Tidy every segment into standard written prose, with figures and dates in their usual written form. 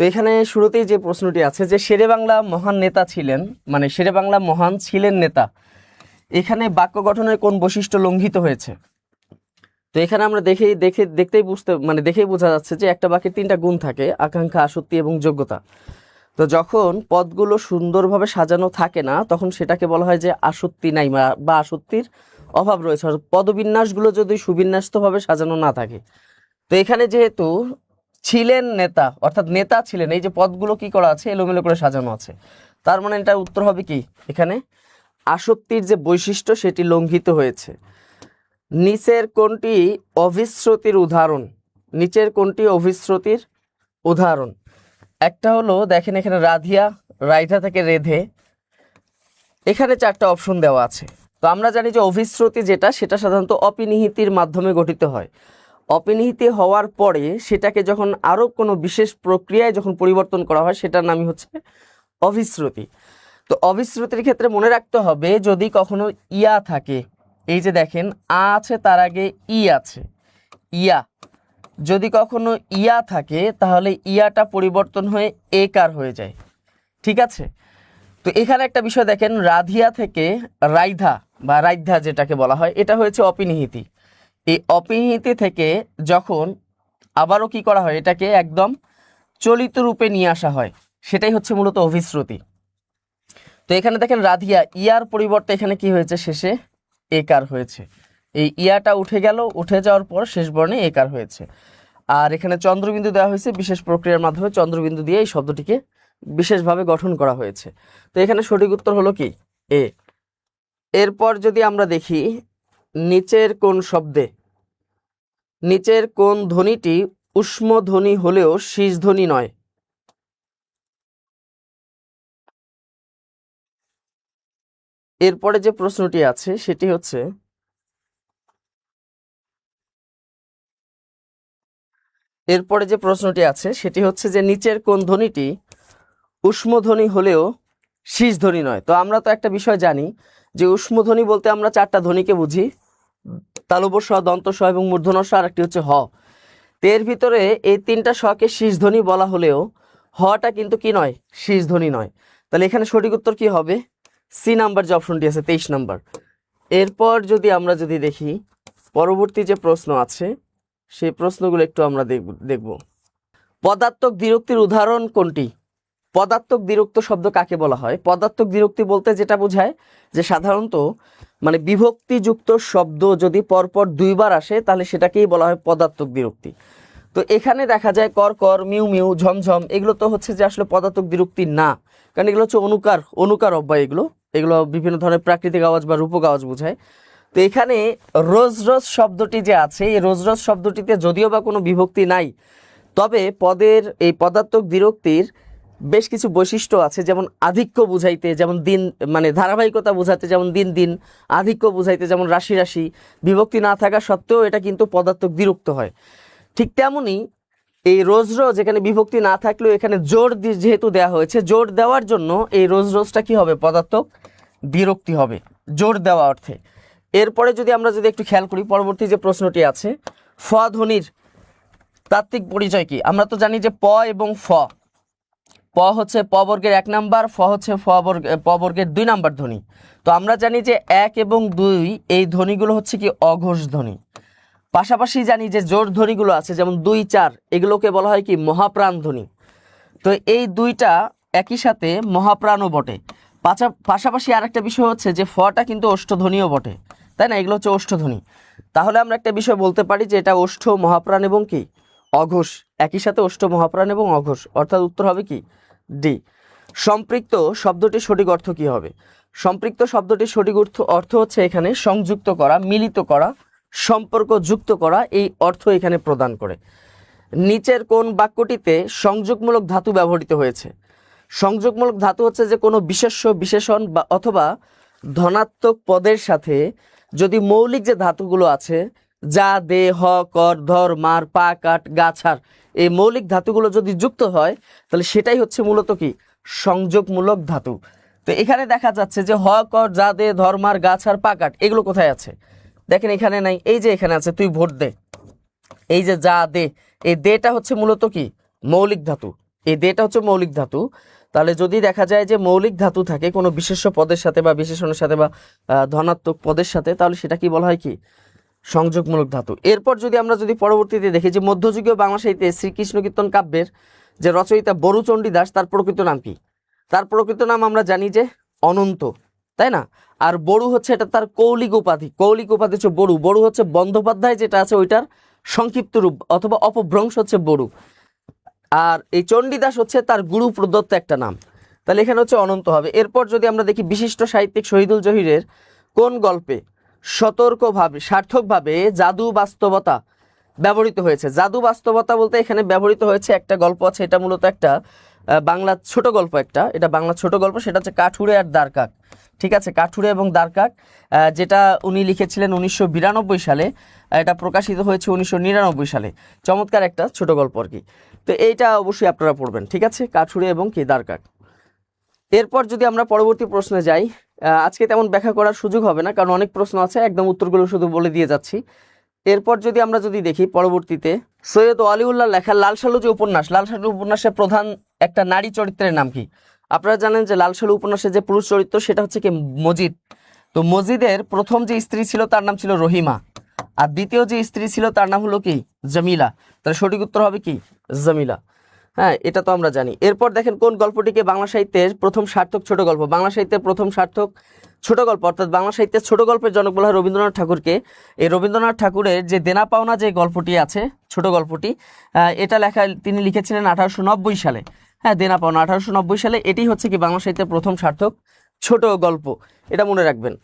তো এখানে শুরুতেই যে প্রশ্নটি আছে যে শেরেবাংলা মহান নেতা ছিলেন, মানে শেরেবাংলা মহান ছিলেন নেতা, এখানে বাক্য গঠনের কোন বৈশিষ্ট্য লঙ্ঘিত হয়েছে? তো এখানে আমরা দেখেই বোঝা যাচ্ছে যে একটা বাক্যের তিনটা গুণ থাকে: আকাঙ্ক্ষা, আসক্তি এবং যোগ্যতা। তো যখন পদগুলো সুন্দরভাবে সাজানো থাকে না তখন সেটাকে বলা হয় যে আসক্তি নাই বা আসক্তির অভাব রয়েছে, অর্থাৎ পদবিন্যাসগুলো যদি সুবিন্যস্তভাবে সাজানো না থাকে। তো এখানে যেহেতু ছিলেন নেতা, অর্থাৎ নেতা ছিলেন, এই যে পদগুলো কি করা আছে, এলোমেলো করে সাজানো আছে, তার মানে এটার উত্তর হবে কি, এখানে আসক্তির যে বৈশিষ্ট্য সেটি লঙ্ঘিত হয়েছে। নিচের কোনটি অভিশ্রুতির উদাহরণ? নিচের কোনটি অভিশ্রুতির উদাহরণ? একটা হলো দেখেন এখানে রাধিয়া, রাইধা থেকে রেধে, এখানে চারটা অপশন দেওয়া আছে। তো আমরা জানি যে অভিশ্রুতি যেটা, সেটা সাধারণত অপিনিহিতির মাধ্যমে গঠিত হয়। অপিনিহিতি হওয়ার পরে সেটাকে যখন আরও কোনো বিশেষ প্রক্রিয়ায় যখন পরিবর্তন করা হয় সেটার নামই হচ্ছে অভিশ্রুতি। তো অভিশ্রুতির ক্ষেত্রে মনে রাখতে হবে যদি কখনো ইয়া থাকে, এই যে দেখেন আ আছে তার আগে ই আছে, ইয়া, যদি কখনো ইয়া থাকে তাহলে ইয়াটা পরিবর্তন হয়ে একার হয়ে যায়, ঠিক আছে? তো এখানে একটা বিষয় দেখেন, রাধিয়া থেকে রাইধা বা রাইধা যেটাকে বলা হয়, এটা হয়েছে অপিনিহিতি। এই অপিনিহিতি থেকে যখন আবারও কি করা হয়, এটাকে একদম চলিত রূপে নিয়ে আসা হয়, সেটাই হচ্ছে মূলত অভিশ্রুতি। তো এখানে দেখেন রাধিয়া, ইয়ার পরিবর্তে এখানে কি হয়েছে, শেষে একার হয়েছে। এই ইয়াটা উঠে গেল, উঠে যাওয়ার পর শেষ বর্ণে একার হয়েছে। আর এখানে চন্দ্রবিন্দু দেওয়া হয়েছে, বিশেষ প্রক্রিয়ার মাধ্যমে চন্দ্রবিন্দু দিয়ে এই শব্দটিকে বিশেষভাবে গঠন করা হয়েছে। তো এখানে সঠিক উত্তর হলো কি, এ। এরপর যদি আমরা দেখি নিচের কোন শব্দে, নিচের কোন ধ্বনিটি উষ্ম ধ্বনি হলেও শীষ ধ্বনি নয়? এরপরে যে প্রশ্নটি আছে সেটি হচ্ছে যে নিচের কোন ধ্বনিটি উষ্ম ধ্বনি হলেও শীষ ধ্বনি নয়? তো আমরা তো একটা বিষয় জানি যে উষ্ম ধ্বনি বলতে আমরা চারটা ধ্বনিকে বুঝি: তালব্য স, দন্ত স এবং মূর্ধন্য স, আর একটি হচ্ছে হ। তো এর ভিতরে এই তিনটা শকে শীষ ধ্বনি বলা হলেও হটা কিন্তু কি নয়, শীষ ধ্বনি নয়। তাহলে এখানে সঠিক উত্তর কি হবে, সি নাম্বার যে অপশনটি আছে, 23 নাম্বার। এরপর যদি আমরা দেখি পরবর্তী যে প্রশ্ন আছে সেই প্রশ্নগুলো একটু আমরা দেখব। পদার্থক দ্বিরুক্তির উদাহরণ কোনটি? পদার্থক দ্বিরুক্ত শব্দ কাকে বলা হয়? পদার্থক দ্বিরুক্তি বলতে যেটা বোঝায় যে সাধারণত মানে বিভক্তিযুক্ত শব্দ যদি পরপর দুইবার আসে তাহলে সেটাকেই বলা হয় পদার্থক দ্বিরুক্তি। তো এখানে দেখা যায় কর কর, মিউ মিউ, ঝমঝম, এগুলো তো হচ্ছে যে আসলে পদার্থক দ্বিরুক্তি না, কারণ এগুলো হচ্ছে অনুকার অব্যয়, এগুলো বিভিন্ন ধরনের প্রাকৃতিক আওয়াজ বা রূপক আওয়াজ বোঝায়। তো এখানে রোজ রোজ শব্দটি যে আছে, এই রোজ রোজ শব্দটিতে যদিও বা কোনো বিভক্তি নাই, তবে পদের এই পদার্থক দ্বিরুক্তির বেশ কিছু বৈশিষ্ট্য আছে, যেমন আধিক্য বুঝাইতে যেমন দিন, মানে ধারাবাহিকতা বোঝাতে যেমন দিন দিন, আধিক্য বুঝাইতে যেমন রাশি রাশি, বিভক্তি না থাকা সত্ত্বেও এটা কিন্তু পদার্থক দ্বিরুক্ত হয়। ঠিক তেমনি এই রোজ রোজ এখানে বিভক্তি না থাকলেও এখানে জোর যেহেতু দেওয়া হয়েছে, জোর দেওয়ার জন্য এই রোজ রোজটা কি হবে, পদার্থক দ্বিরুক্তি হবে, জোর দেওয়া অর্থে। এরপরে যদি আমরা একটু খেয়াল করি পরবর্তী যে প্রশ্নটি আছে, ফ ধ্বনির তাত্ত্বিক পরিচয় কি? আমরা তো জানি যে প এবং ফ, প হচ্ছে প বর্গের 1 নাম্বার, ফ হচ্ছে প বর্গের 2 নাম্বার ধ্বনি। তো আমরা জানি যে 1 এবং 2 এই ধ্বনিগুলো হচ্ছে কি অঘোষ ধ্বনি। পাশাপাশি জানি যে জোর ধ্বনিগুলো আছে যেমন 2, 4, এগুলোকে বলা হয় কি মহাপ্রাণ ধ্বনি। তো এই দুইটা একই সাথে মহাপ্রাণও বটে। পাশাপাশি আরেকটা বিষয় হচ্ছে যে ফটা কিন্তু অষ্টধ্বনিও বটে, তাই না? এগুলো হচ্ছে অষ্টধ্বনি। তাহলে আমরা একটা বিষয় বলতে পারি যে এটা অষ্ট, মহাপ্রাণ এবং কি অঘোষ, একই সাথে অষ্ট, মহাপ্রাণ এবং অঘোষ, অর্থাৎ উত্তর হবে কি ডি। সম্পৃক্ত শব্দটির সঠিক অর্থ কি হবে? সম্পৃক্ত শব্দটির সঠিক অর্থ হচ্ছে এখানে সংযুক্ত করা, মিলিত করা, সম্পর্ক যুক্ত করা, এই অর্থ এখানে প্রদান করে। নিচের কোন বাক্যটিতে সংযোগমূলক ধাতু ব্যবহৃত হয়েছে? সংযোগমূলক ধাতু হচ্ছে যে কোনো বিশেষ্য, বিশেষণ বা অথবা ধনাত্মক পদের সাথে যদি মৌলিক যে ধাতুগুলো আছে, যা, দে, হ, কর, ধর, মার, পা, কাট, গা, ছাড়, এই মৌলিক ধাতুগুলো যদি যুক্ত হয় তাহলে সেটাই হচ্ছে মূলত কি সংযোগমূলক ধাতু। তো এখানে দেখা যাচ্ছে যে হ, কর, যা, দে, ধর, মার, গা, ছাড়, পা, কাট, এগুলো কোথায় আছে? দেখেন এখানে নাই, এই যে এখানে আছে, তুই ভোট দে। এই যে যা, দে, এই দেটা হচ্ছে মূলত কি মৌলিক ধাতু, এই দেটা হচ্ছে মৌলিক ধাতু। তাহলে যদি দেখা যায় যে মৌলিক ধাতু থাকে কোনো বিশেষ্য পদের সাথে বা বিশেষণের সাথে বা ধনাত্মক পদের সাথে, তাহলে সেটা কি বলা হয়, কি সংযোগমূলক ধাতু। এরপর যদি পরবর্তীতে দেখি যে মধ্যযুগীয় বাংলা সাহিত্যে শ্রীকৃষ্ণ কীর্তন কাব্যের যে রচয়িতা বড়ু চণ্ডীদাস, তার প্রকৃত নাম কি? তার প্রকৃত নাম আমরা জানি যে অনন্ত, তাই না? আর বড়ু হচ্ছে এটা তার কৌলিক উপাধি। কৌলিক উপাধি হচ্ছে বড়ু। বড়ু হচ্ছে বন্দ্যোপাধ্যায় যেটা আছে ওইটার সংক্ষিপ্ত রূপ অথবা অপভ্রংশ হচ্ছে বড়ু। আর এই চণ্ডীদাস হচ্ছে তার গুরু প্রদত্ত একটা নাম। তাহলে এখানে হচ্ছে অনন্ত হবে। এরপর যদি আমরা দেখি বিশিষ্ট সাহিত্যিক শহীদুল জহিরের কোন গল্পে সার্থকভাবে জাদু বাস্তবতা ব্যবহৃত হয়েছে? জাদু বাস্তবতা বলতে এখানে ব্যবহৃত হয়েছে একটা গল্প আছে, এটা মূলত একটা বাংলা ছোট গল্প, এটা বাংলা ছোট গল্প, সেটা হচ্ছে কাঠুরে আর দ্বারকাক। ঠিক আছে, কাঠুরে এবং দ্বারকাক, যেটা উনি লিখেছিলেন 1992 সালে, এটা প্রকাশিত হয়েছে 1999 সালে। চমৎকার একটা ছোট গল্প আর কি। তো এইটা অবশ্যই আপনারা পড়বেন, ঠিক আছে, কাঠুরে এবং কি দ্বারকাক। এরপর যদি আমরা পরবর্তী প্রশ্নে যাই, আজকে তেমন ব্যাখ্যা করার সুযোগ হবে না, কারণ অনেক প্রশ্ন আছে, একদম উত্তরগুলো শুধু বলে দিয়ে যাচ্ছি। এরপর যদি আমরা দেখি পরবর্তীতে সৈয়দ ওয়ালিউল্লাহ লেখা লাল সালু যে উপন্যাস, লাল সালু উপন্যাসের প্রধান একটা নারী চরিত্রের নাম কি? আপনারা জানেন যে লাল সালু উপন্যাসের যে পুরুষ চরিত্র সেটা হচ্ছে কি মজিদ। তো মজিদের প্রথম যে স্ত্রী ছিল তার নাম ছিল রহিমা, আর দ্বিতীয় যে স্ত্রী ছিল তার নাম হলো কি জামিলা। তাহলে সঠিক উত্তর হবে কি জামিলা। হ্যাঁ, এটা তো আমরা জানি। এরপর দেখেন কোন গল্পটিকে বাংলা সাহিত্যের প্রথম সার্থক ছোট গল্প? বাংলা সাহিত্যের প্রথম সার্থক ছোট গল্প অর্থাৎ বাংলা সাহিত্যের ছোট গল্পের জনক বলা হয় রবীন্দ্রনাথ ঠাকুরকে। এই রবীন্দ্রনাথ ঠাকুরের যে দেনা পাওনা যে গল্পটি আছে, ছোট গল্পটি, এটা তিনি লিখেছিলেন 1890 সালে। হ্যাঁ, দেনা পাওনা 1890 সালে। এটি হচ্ছে কি বাংলা সাহিত্যের প্রথম সার্থক ছোট গল্প, এটা মনে রাখবেন।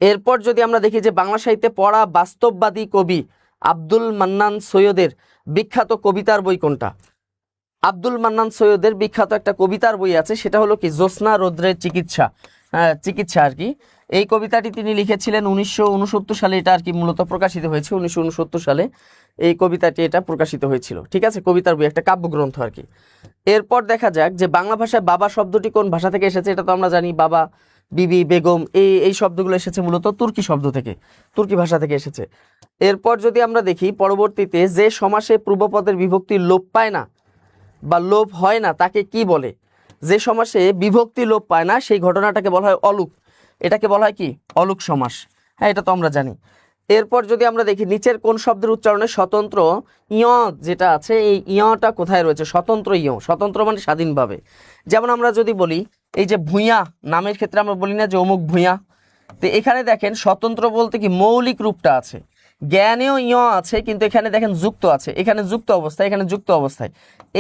এরপর যদি আমরা দেখি যে বাংলা সাহিত্যে পড়া বাস্তববাদী কবি আব্দুল মান্নান সৈয়দের বিখ্যাত কবিতার বই কোনটা? আব্দুল মান্নান সৈয়দের বিখ্যাত একটা কবিতার বই আছে, সেটা হলো কি জ্যোৎস্না রৌদ্রের চিকিৎসা, চিকিৎসা আর কি। এই কবিতাটি তিনি লিখেছিলেন 1969 সালে, এটা আর কি মূলত প্রকাশিত হয়েছে 1969 সালে এই কবিতাটি, এটা প্রকাশিত হয়েছিল। ঠিক আছে, কবিতার বই, একটা কাব্যগ্রন্থ আর কি। এরপর দেখা যাক যে বাংলা ভাষায় বাবা শব্দটি কোন ভাষা থেকে এসেছে? এটা তো আমরা জানি, বাবা, বিবি, বেগম, এই শব্দগুলো এসেছে মূলত তুর্কি শব্দ থেকে, তুর্কি ভাষা থেকে এসেছে। এরপর যদি আমরা দেখি পরবর্তীতে যে সমাসে পূর্বপদের বিভক্তি লোপ পায় না বা লোপ হয় না তাকে কি বলে? যে সমাসে বিভক্তি লোপ পায় না সেই ঘটনাটাকে বলা হয় অলুক, এটাকে বলা হয় কি অলুক সমাস। হ্যাঁ, এটা তো আমরা জানি। এরপর যদি আমরা দেখি নিচের কোন শব্দের উচ্চারণে স্বতন্ত্র ইয় যেটা আছে, এই ইয়টা কোথায় রয়েছে? স্বতন্ত্র ইয়, স্বতন্ত্র মানে স্বাধীনভাবে। যেমন আমরা যদি বলি এই যে ভূঁইয়া নামের ক্ষেত্রে আমরা বলি না যে অমুক ভূঁইয়া, তো এখানে দেখেন স্বতন্ত্র বলতে কি মৌলিক রূপটা আছে, জ্ঞানেও ইয় আছে, কিন্তু এখানে দেখেন যুক্ত আছে, এখানে যুক্ত অবস্থায়, এখানে যুক্ত অবস্থায়।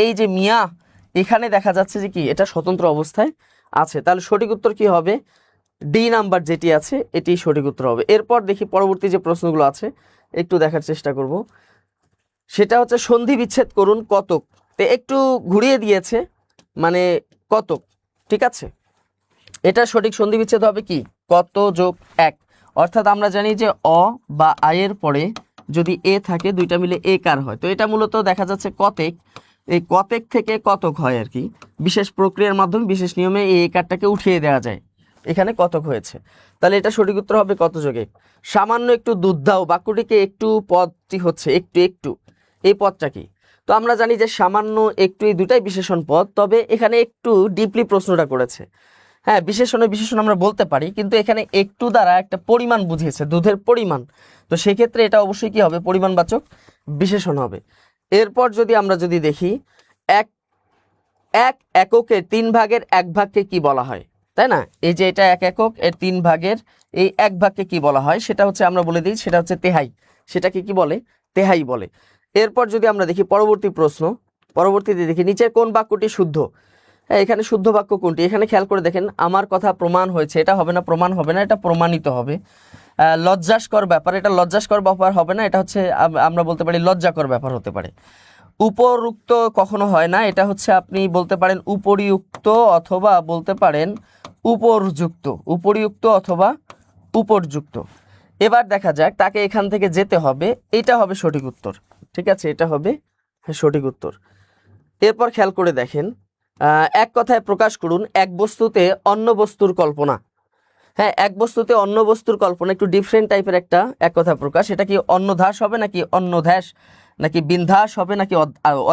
এই যে মিয়া, এখানে দেখা যাচ্ছে যে কি এটা স্বতন্ত্র অবস্থায় আছে। তাহলে সঠিক উত্তর কি হবে? ডি নাম্বার যেটি আছে এটি সঠিক উত্তর হবে। এরপর দেখি পরবর্তী যে প্রশ্নগুলো আছে একটু দেখার চেষ্টা করব। সেটা হচ্ছে সন্ধি বিচ্ছেদ করুন কতক, তো একটু ঘুরিয়ে দিয়েছে মানে কতক। ঠিক আছে, এটা সঠিক সন্ধি বিচ্ছেদ হবে কি কত যোগ এক। অর্থাৎ আমরা জানি যে অ বা আয়ের পরে যদি এ থাকে দুইটা মিলে এ কার হয়, তো এটা মূলত দেখা যাচ্ছে কতেক, এই কতেক থেকে কতক হয় আর কি। বিশেষ প্রক্রিয়ার মাধ্যমে বিশেষ নিয়মে এই কারটাকে উঠিয়ে দেওয়া যায়, এখানে কতক হয়েছে। তাহলে এটা সঠিক উত্তর হবে কত যোগে। সামান্য একটু দুধ দাও বাক্যটিকে একটু পদটি হচ্ছে একটু একটু, এই পদটা কি? তো আমরা জানি যে সামান্য একটু এই দুটাই বিশেষণ পদ, তবে এখানে একটু ডিপলি প্রশ্নটা করেছে। হ্যাঁ, বিশেষণ আমরা বলতে পারি, কিন্তু এখানে একটু দ্বারা একটা পরিমাণ বুঝিয়েছে, দুধের পরিমাণ, তো সেক্ষেত্রে এটা অবশ্যই কি হবে পরিমাণবাচক বিশেষণ হবে। এরপর যদি আমরা দেখি এক এককের 3 ভাগের 1 ভাগকে কি বলা হয়, তাই না? এই যে এটা 1 একক এর 3 ভাগের এই 1 ভাগকে কি বলা হয় সেটা হচ্ছে আমরা বলে দিই, সেটা হচ্ছে তেহাই, সেটাকে কি বলে? তেহাই বলে। এরপর যদি আমরা দেখি পরবর্তী প্রশ্ন, পরবর্তীতে দেখি নিচের কোন বাক্যটি শুদ্ধ? হ্যাঁ, এখানে শুদ্ধ বাক্য কোনটি? এখানে খেয়াল করে দেখেন, আমার কথা প্রমাণ হয়েছে, এটা হবে না, প্রমাণ হবে না, এটা প্রমাণিত হবে। লজ্জাস্কর ব্যাপার, এটা লজ্জাস্কর ব্যাপার হবে না, এটা হচ্ছে আমরা বলতে পারি লজ্জাকর ব্যাপার হতে পারে। উপরুক্ত কখনো হয় না, এটা হচ্ছে আপনি বলতে পারেন উপরিউক্ত অথবা বলতে পারেন উপরযুক্ত, উপরিউক্ত অথবা উপরযুক্ত। এবার দেখা যাক তাকে এখান থেকে যেতে হবে, এটা হবে সঠিক উত্তর। ঠিক আছে, এটা হবে সঠিক উত্তর। এরপর খেয়াল করে দেখেন, এক কথায় প্রকাশ করুন এক বস্তুতে অন্য বস্তুর কল্পনা। হ্যাঁ, এক বস্তুতে অন্য বস্তুর কল্পনা একটু ডিফারেন্ট টাইপের একটা এক কথা প্রকাশ। এটা কি অন্নধ্যাস হবে নাকি অন্নধ্যাস? নাকি বিন্ধ্যাস হবে নাকি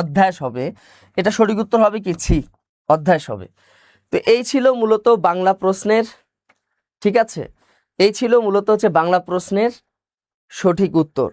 অধ্যাস হবে, এটা সঠিক উত্তর হবে কি ছি, অধ্যাস হবে। তো এই ছিল মূলত বাংলা প্রশ্নের, ঠিক আছে, এই ছিল মূলত হচ্ছে বাংলা প্রশ্নের সঠিক উত্তর।